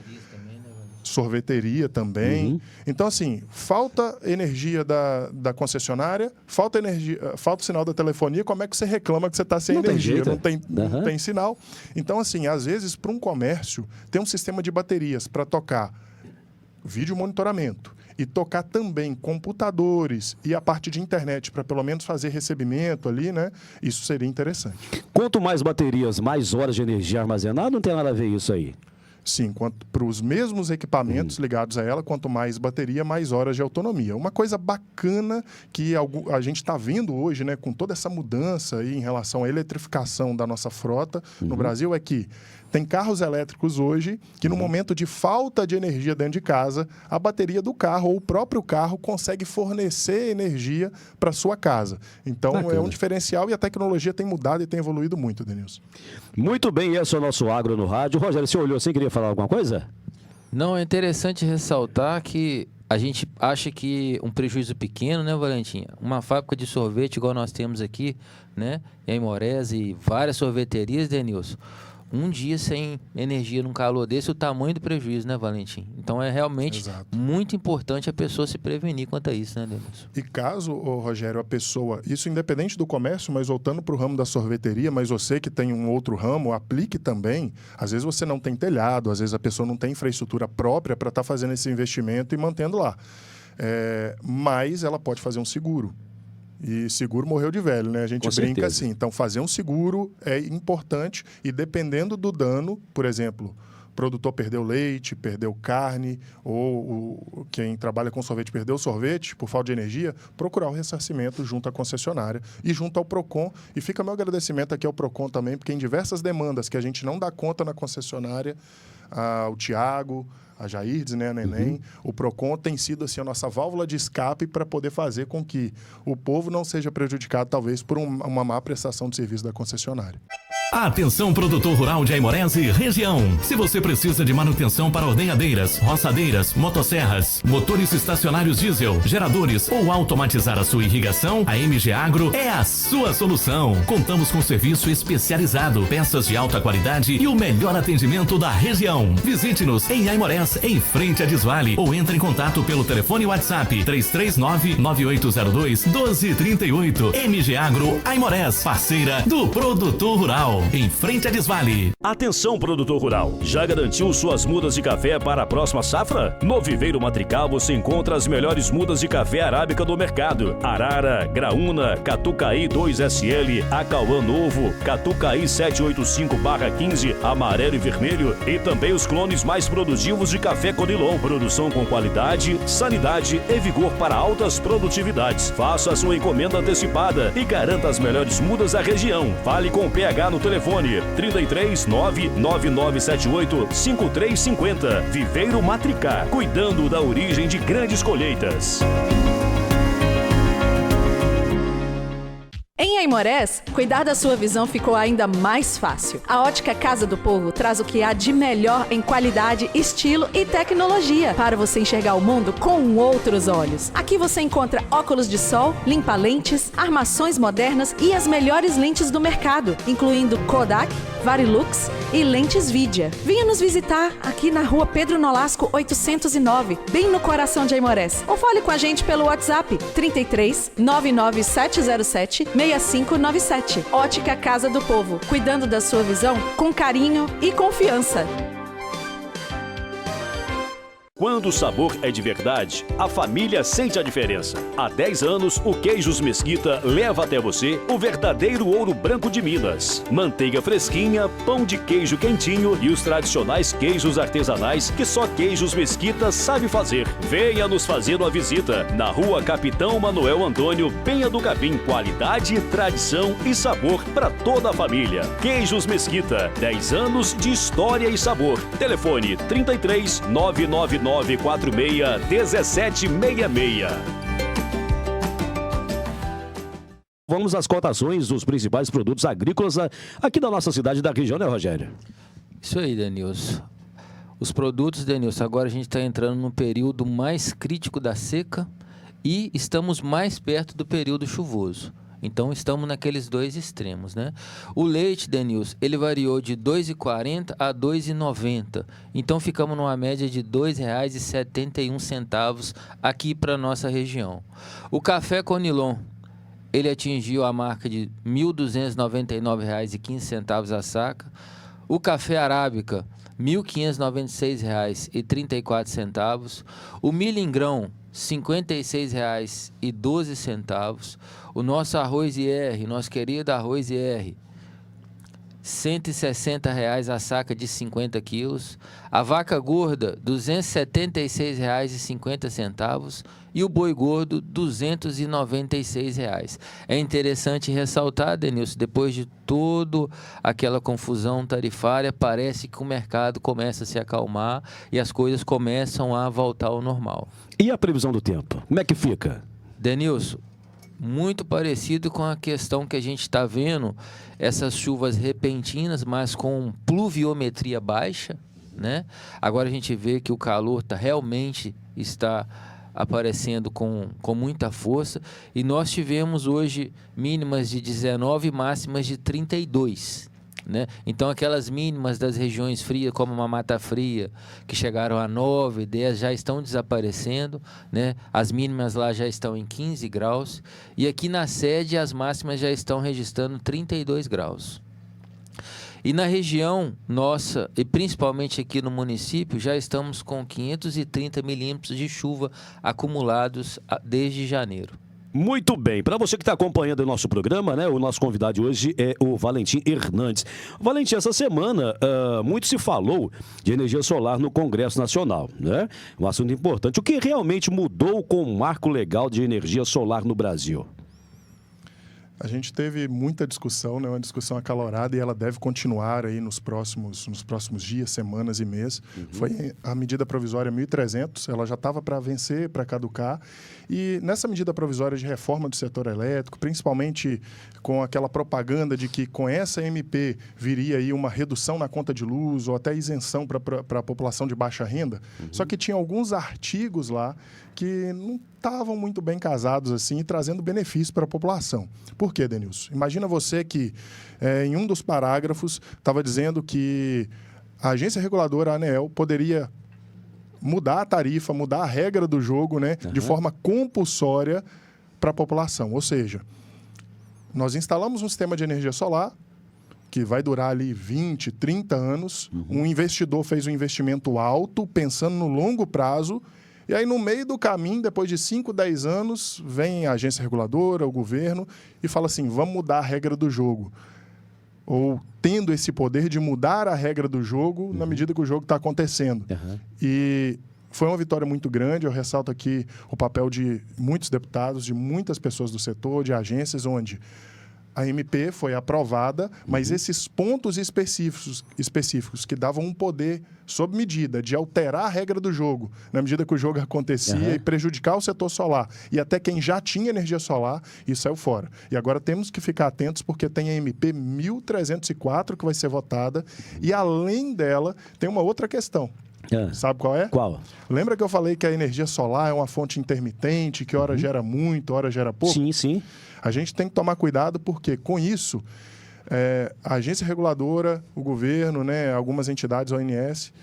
Sorveteria também. Então, assim, falta energia da concessionária, falta o sinal da telefonia, como é que você reclama que você está sem Não tem energia? jeito. Não tem sinal. Então, assim, às vezes, para um comércio, tem um sistema de baterias para tocar vídeo monitoramento e tocar também computadores e a parte de internet para pelo menos fazer recebimento ali, né? Isso seria interessante. Quanto mais baterias, mais horas de energia armazenada, não tem nada a ver isso aí. Sim, para os mesmos equipamentos ligados a ela, quanto mais bateria, mais horas de autonomia. Uma coisa bacana que a gente está vendo hoje, né, com toda essa mudança aí em relação à eletrificação da nossa frota no Brasil, é que tem carros elétricos hoje que no momento de falta de energia dentro de casa, a bateria do carro ou o próprio carro consegue fornecer energia para sua casa. Então, Bacana. é um diferencial e a tecnologia tem mudado e tem evoluído muito, Denilson. Muito bem, esse é o nosso Agro no Rádio. Rogério, você olhou assim, queria falar alguma coisa? Não, é interessante ressaltar que a gente acha que um prejuízo pequeno, né, Valentim? Uma fábrica de sorvete igual nós temos aqui, né, em Aimorés e várias sorveterias, Denilson, um dia sem energia num calor desse, o tamanho do prejuízo, né, Valentim? Então é realmente muito importante a pessoa se prevenir quanto a isso, né, Denilson? E caso, Rogério, a pessoa, isso independente do comércio, mas voltando para o ramo da sorveteria, mas você que tem um outro ramo, aplique também. Às vezes você não tem telhado, às vezes a pessoa não tem infraestrutura própria para estar fazendo esse investimento e mantendo lá. Mas ela pode fazer um seguro. E seguro morreu de velho, né? A gente brinca assim. Então, fazer um seguro é importante e dependendo do dano, por exemplo, o produtor perdeu leite, perdeu carne, ou quem trabalha com sorvete perdeu sorvete por falta de energia, procurar o ressarcimento junto à concessionária e junto ao PROCON. E fica meu agradecimento aqui ao PROCON também, porque em diversas demandas que a gente não dá conta na concessionária, o Tiago, a Jairdes, né, a Neném, o PROCON tem sido assim, a nossa válvula de escape para poder fazer com que o povo não seja prejudicado, talvez, por uma má prestação de serviço da concessionária. Atenção, produtor rural de Aimorés e região. Se você precisa de manutenção para ordenhadeiras, roçadeiras, motosserras, motores estacionários diesel, geradores ou automatizar a sua irrigação, a MG Agro é a sua solução. Contamos com serviço especializado, peças de alta qualidade e o melhor atendimento da região. Visite-nos em Aimorés, em frente a Desvale, ou entre em contato pelo telefone WhatsApp 339-9802-1238. MG Agro Aimorés, parceira do produtor rural. Em frente a Desvale. Atenção, produtor rural. Já garantiu suas mudas de café para a próxima safra? No Viveiro Matrical você encontra as melhores mudas de café arábica do mercado. Arara, Graúna, Catucaí 2SL, Acauã Novo, Catucaí 785/15, amarelo e vermelho e também os clones mais produtivos de café Conilon. Produção com qualidade, sanidade e vigor para altas produtividades. Faça a sua encomenda antecipada e garanta as melhores mudas da região. Fale com o PH no telefone 33 99978 5350. Viveiro Matricá, cuidando da origem de grandes colheitas. Em Aimorés, cuidar da sua visão ficou ainda mais fácil. A Ótica Casa do Povo traz o que há de melhor em qualidade, estilo e tecnologia para você enxergar o mundo com outros olhos. Aqui você encontra óculos de sol, limpa-lentes, armações modernas e as melhores lentes do mercado, incluindo Kodak, Varilux e lentes Vidia. Venha nos visitar aqui na rua Pedro Nolasco 809, bem no coração de Aimorés. Ou fale com a gente pelo WhatsApp 33 99707 6597. Ótica Casa do Povo, cuidando da sua visão com carinho e confiança. Quando o sabor é de verdade, a família sente a diferença. Há 10 anos, o Queijos Mesquita leva até você o verdadeiro ouro branco de Minas. Manteiga fresquinha, pão de queijo quentinho e os tradicionais queijos artesanais que só Queijos Mesquita sabe fazer. Venha nos fazer uma visita na rua Capitão Manuel Antônio, Penha do Capim. Qualidade, tradição e sabor para toda a família. Queijos Mesquita, 10 anos de história e sabor. Telefone 33 999 46-1766. Vamos às cotações dos principais produtos agrícolas aqui da nossa cidade e da região, né, Rogério? Isso aí, Denilson. Os produtos, Denilson, agora a gente está entrando no período mais crítico da seca e estamos mais perto do período chuvoso. Então, estamos naqueles dois extremos, né? O leite, Denilson, ele variou de R$ 2,40 a R$ 2,90. Então, ficamos numa média de R$ 2,71 aqui para a nossa região. O café Conilon, ele atingiu a marca de R$ 1.299,15 a saca. O café arábica, R$ 1.596,34. O milho em grão, R$ 56,12. O nosso arroz IR, nosso querido arroz IR, R$ 160,00 a saca de 50 quilos. A vaca gorda, R$ 276,50. E o boi gordo, R$ 296,00. É interessante ressaltar, Denilson, depois de toda aquela confusão tarifária, parece que o mercado começa a se acalmar e as coisas começam a voltar ao normal. E a previsão do tempo? Como é que fica? Denilson, muito parecido com a questão que a gente está vendo, essas chuvas repentinas, mas com pluviometria baixa, né? Agora a gente vê que o calor realmente está aparecendo com muita força, e nós tivemos hoje mínimas de 19 e máximas de 32. Né? Então, aquelas mínimas das regiões frias, como uma Mata Fria, que chegaram a 9, 10, já estão desaparecendo. Né? As mínimas lá já estão em 15 graus. E aqui na sede, as máximas já estão registrando 32 graus. E na região nossa, e principalmente aqui no município, já estamos com 530 milímetros de chuva acumulados desde janeiro. Muito bem. Para você que está acompanhando o nosso programa, né, o nosso convidado de hoje é o Valentim Hernandes. Valentim, essa semana muito se falou de energia solar no Congresso Nacional, né? Um assunto importante. O que realmente mudou com o marco legal de energia solar no Brasil? A gente teve muita discussão, né? Uma discussão acalorada, e ela deve continuar aí nos próximos dias, semanas e meses. Foi a medida provisória 1.300, ela já estava para vencer, para caducar. E nessa medida provisória de reforma do setor elétrico, principalmente com aquela propaganda de que com essa MP viria aí uma redução na conta de luz ou até isenção para a população de baixa renda, só que tinha alguns artigos lá que não estavam muito bem casados assim e trazendo benefício para a população. Por quê, Denilson? Imagina você que em um dos parágrafos estava dizendo que a agência reguladora, a ANEEL, poderia mudar a tarifa, mudar a regra do jogo, né, de forma compulsória para a população. Ou seja, nós instalamos um sistema de energia solar que vai durar ali 20, 30 anos. Um investidor fez um investimento alto, pensando no longo prazo. E aí, no meio do caminho, depois de 5, 10 anos, vem a agência reguladora, o governo, e fala assim, vamos mudar a regra do jogo. Ou tendo esse poder de mudar a regra do jogo na medida que o jogo está acontecendo. E foi uma vitória muito grande. Eu ressalto aqui o papel de muitos deputados, de muitas pessoas do setor, de agências, onde a MP foi aprovada, mas esses pontos específicos que davam um poder sob medida de alterar a regra do jogo, na medida que o jogo acontecia e prejudicar o setor solar e até quem já tinha energia solar, isso saiu fora. E agora temos que ficar atentos porque tem a MP 1304 que vai ser votada e além dela tem uma outra questão. Sabe qual é? Qual? Lembra que eu falei que a energia solar é uma fonte intermitente, que hora gera muito, hora gera pouco? Sim, sim. A gente tem que tomar cuidado porque, com isso, a agência reguladora, o governo, né, algumas entidades, a ONS,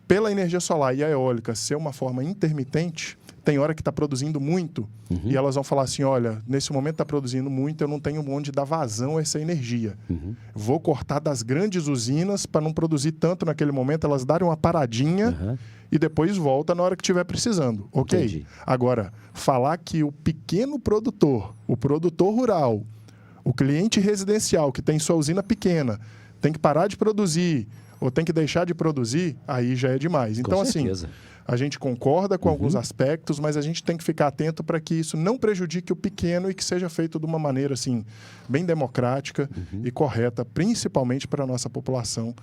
pela energia solar e a eólica ser uma forma intermitente, tem hora que está produzindo muito e elas vão falar assim, olha, nesse momento está produzindo muito, eu não tenho onde dar vazão a essa energia. Vou cortar das grandes usinas para não produzir tanto naquele momento, elas darem uma paradinha e depois volta na hora que estiver precisando. Ok? Entendi. Agora, falar que o pequeno produtor, o produtor rural, o cliente residencial que tem sua usina pequena, tem que parar de produzir ou tem que deixar de produzir, aí já é demais. Então, assim, a gente concorda com alguns aspectos, mas a gente tem que ficar atento para que isso não prejudique o pequeno e que seja feito de uma maneira assim, bem democrática e correta, principalmente para a nossa população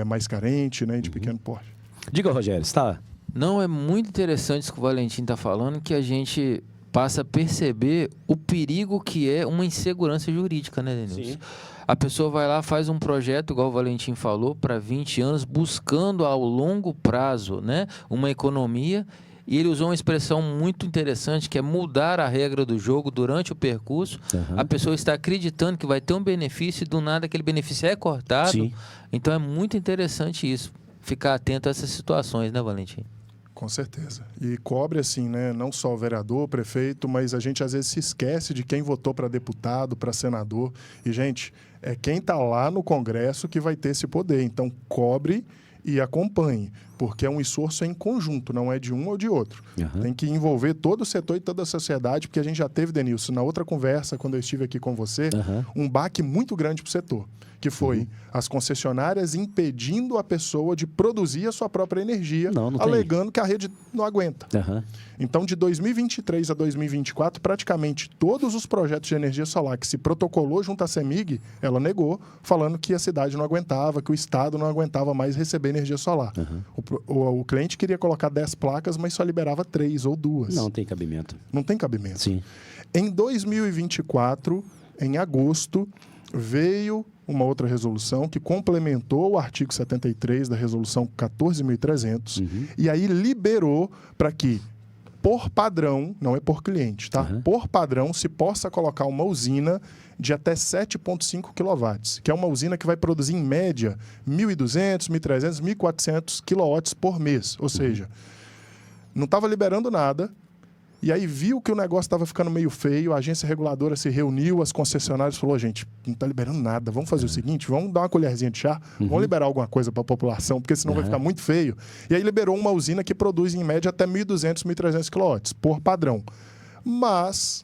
mais carente, né, de pequeno porte. Diga, Rogério, está? Não, é muito interessante isso que o Valentim está falando, que a gente passa a perceber o perigo que é uma insegurança jurídica, né, Denilson? Sim. A pessoa vai lá, faz um projeto, igual o Valentim falou, para 20 anos, buscando ao longo prazo, né, uma economia, e ele usou uma expressão muito interessante, que é mudar a regra do jogo durante o percurso. A pessoa está acreditando que vai ter um benefício e do nada aquele benefício é cortado. Sim. Então é muito interessante isso, ficar atento a essas situações, né, Valentim? Com certeza. E cobre, assim, né, não só o vereador, o prefeito, mas a gente às vezes se esquece de quem votou para deputado, para senador. E, gente, é quem está lá no Congresso que vai ter esse poder. Então, cobre e acompanhe, porque é um esforço em conjunto, não é de um ou de outro. Tem que envolver todo o setor e toda a sociedade, porque a gente já teve, Denilson, na outra conversa, quando eu estive aqui com você, um baque muito grande para o setor, que foi as concessionárias impedindo a pessoa de produzir a sua própria energia, alegando que a rede não aguenta. Então, de 2023 a 2024, praticamente todos os projetos de energia solar que se protocolou junto à CEMIG, ela negou, falando que a cidade não aguentava, que o Estado não aguentava mais receber energia solar. O cliente queria colocar 10 placas, mas só liberava 3 ou 2. Não tem cabimento. Não tem cabimento. Sim. Em 2024, em agosto, veio uma outra resolução que complementou o artigo 73 da resolução 14.300 e aí liberou para que, por padrão, não é por cliente, tá? Por padrão, se possa colocar uma usina de até 7,5 kW, que é uma usina que vai produzir, em média, 1.200, 1.300, 1.400 kW por mês. Ou seja, não estava liberando nada, e aí viu que o negócio estava ficando meio feio, a agência reguladora se reuniu, as concessionárias falou, gente, não está liberando nada, vamos fazer o seguinte, vamos dar uma colherzinha de chá, vamos liberar alguma coisa para a população, porque senão vai ficar muito feio. E aí liberou uma usina que produz, em média, até 1.200, 1.300 kW, por padrão. Mas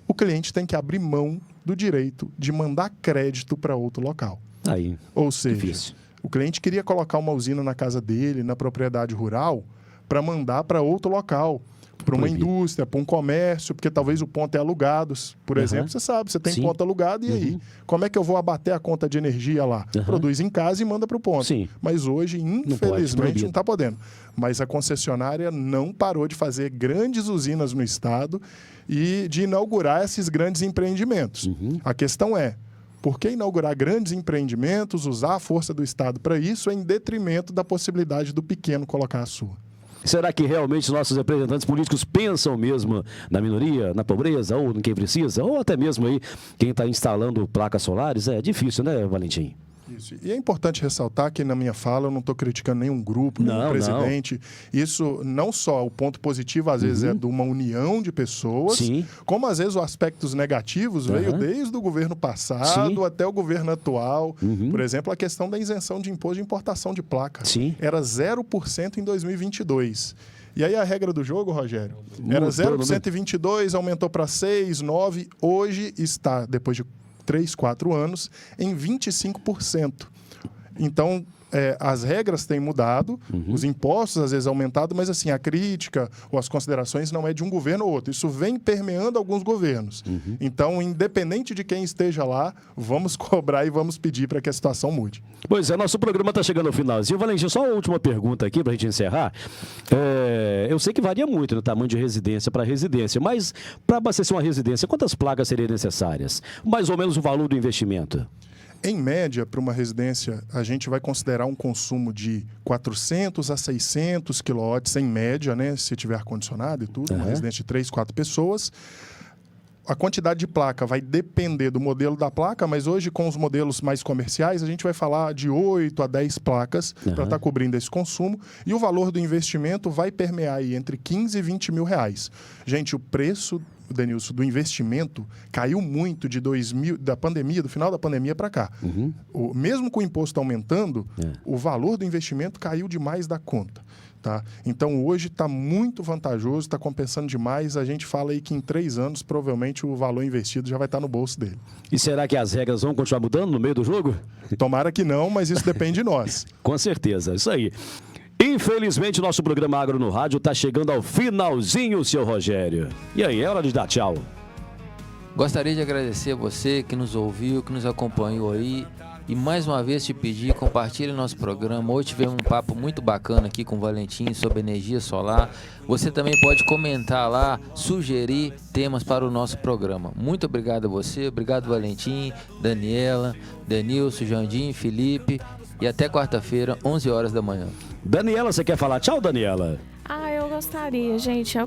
o cliente tem que abrir mão do direito de mandar crédito para outro local. Aí, ou seja, difícil. O cliente queria colocar uma usina na casa dele, na propriedade rural, para mandar para outro local, para uma indústria, para um comércio, porque talvez o ponto é alugado. Por exemplo, você sabe, você tem ponto alugado, e aí? Como é que eu vou abater a conta de energia lá? Produz em casa e manda para o ponto. Mas hoje, infelizmente, não está podendo. Mas a concessionária não parou de fazer grandes usinas no estado e de inaugurar esses grandes empreendimentos. A questão é, por que inaugurar grandes empreendimentos, usar a força do Estado para isso, em detrimento da possibilidade do pequeno colocar a sua? Será que realmente os nossos representantes políticos pensam mesmo na minoria, na pobreza, ou em quem precisa, ou até mesmo aí quem está instalando placas solares? É difícil, né, Valentim? Isso. E é importante ressaltar que, na minha fala, eu não estou criticando nenhum grupo, nenhum presidente. Isso, não só o ponto positivo, às vezes, é de uma união de pessoas, como, às vezes, os aspectos negativos veio desde o governo passado até o governo atual. Por exemplo, a questão da isenção de imposto de importação de placa. Era 0% em 2022. E aí a regra do jogo, Rogério, era 0% em 22, aumentou para 6, 9, hoje está, depois de 3, 4 anos, em 25%. Então, as regras têm mudado, os impostos às vezes aumentados, mas assim, a crítica ou as considerações não é de um governo ou outro. Isso vem permeando alguns governos. Então, independente de quem esteja lá, vamos cobrar e vamos pedir para que a situação mude. Pois é, nosso programa está chegando ao finalzinho. Valentim, só uma última pergunta aqui para a gente encerrar. Eu sei que varia muito no tamanho de residência para residência, mas para abastecer uma residência, quantas placas seriam necessárias? Mais ou menos o valor do investimento? Em média, para uma residência, a gente vai considerar um consumo de 400 a 600 kW, em média, né, se tiver ar-condicionado e tudo, uma residência de 3, 4 pessoas. A quantidade de placa vai depender do modelo da placa, mas hoje, com os modelos mais comerciais, a gente vai falar de 8 a 10 placas para estar cobrindo esse consumo. E o valor do investimento vai permear aí entre 15 e 20 mil reais. Gente, o preço, Denilson, do investimento caiu muito de 2000, da pandemia, do final da pandemia para cá. Mesmo com o imposto aumentando, o valor do investimento caiu demais da conta. Tá? Então, hoje está muito vantajoso, está compensando demais. A gente fala aí que em 3 anos, provavelmente, o valor investido já vai estar no bolso dele. E será que as regras vão continuar mudando no meio do jogo? Tomara que não, mas isso depende de nós. Com certeza, isso aí. Infelizmente, nosso programa Agro no Rádio está chegando ao finalzinho, seu Rogério. E aí, é hora de dar tchau. Gostaria de agradecer a você que nos ouviu, que nos acompanhou aí. E mais uma vez te pedir, compartilhe nosso programa. Hoje tivemos um papo muito bacana aqui com o Valentim sobre energia solar. Você também pode comentar lá, sugerir temas para o nosso programa. Muito obrigado a você, obrigado Valentim, Daniela, Denilson, Jandim, Felipe. E até quarta-feira, 11 horas da manhã. Daniela, você quer falar? Tchau, Daniela. Eu gostaria, gente.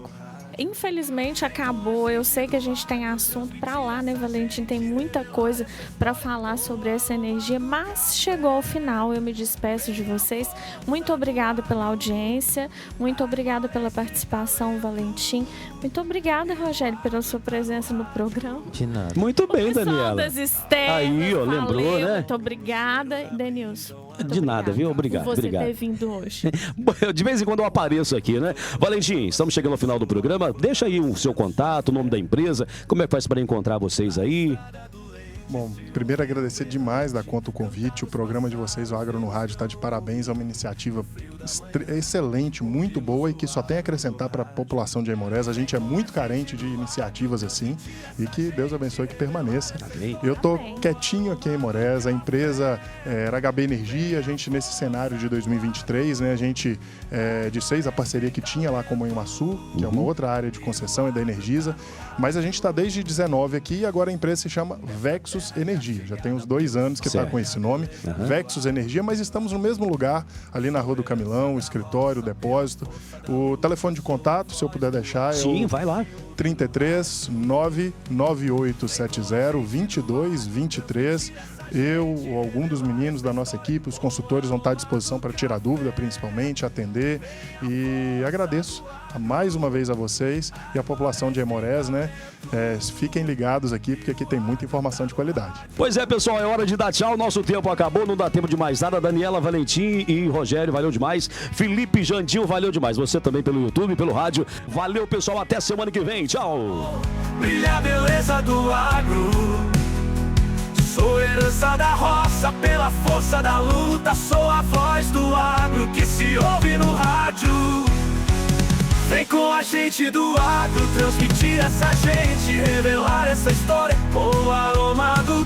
Infelizmente acabou. Eu sei que a gente tem assunto para lá, né, Valentim? Tem muita coisa para falar sobre essa energia, mas chegou ao final. Eu me despeço de vocês. Muito obrigada pela audiência, muito obrigada pela participação, Valentim. Muito obrigada, Rogério, pela sua presença no programa. De nada. Muito bem, Daniela. Das externas, aí, ó, lembrou, né? Muito obrigada, Denilson. De nada, viu? Obrigado. Por você obrigado. ter vindo hoje. De vez em quando eu apareço aqui, né? Valentim, estamos chegando ao final do programa. Deixa aí o seu contato, o nome da empresa. Como é que faz para encontrar vocês aí? Bom, primeiro agradecer demais da conta o convite. O programa de vocês, o Agro no Rádio, está de parabéns. É uma iniciativa excelente, muito boa e que só tem a acrescentar para a população de Aimorés. A gente é muito carente de iniciativas assim e que Deus abençoe que permaneça. Amém. Eu tô quietinho aqui em Aimorés, a empresa era HB Energia, a gente nesse cenário de 2023, né, a gente de 6 a parceria que tinha lá com a Manhuaçu, que é uma outra área de concessão e da Energisa, mas a gente está desde 19 aqui e agora a empresa se chama Vexus Energia. Já tem uns 2 anos que está com esse nome, Vexus Energia, mas estamos no mesmo lugar, ali na Rua do Camilão, o escritório, o depósito. O telefone de contato, se eu puder deixar, Sim, vai lá. 33 99870 2223. Eu ou algum dos meninos da nossa equipe, os consultores vão estar à disposição para tirar dúvida, principalmente, atender. E agradeço mais uma vez a vocês e a população de Aimorés, né? Fiquem ligados aqui, porque aqui tem muita informação de qualidade. Pois é, pessoal, é hora de dar tchau. Nosso tempo acabou, não dá tempo de mais nada. Daniela Valentim e Rogério, valeu demais. Felipe Jandinho, valeu demais. Você também pelo YouTube, pelo rádio. Valeu, pessoal. Até semana que vem. Tchau. Brilha a beleza do agro. Sou herança da roça, pela força da luta. Sou a voz do agro que se ouve no rádio. Vem com a gente do agro, transmitir essa gente, revelar essa história. O aroma do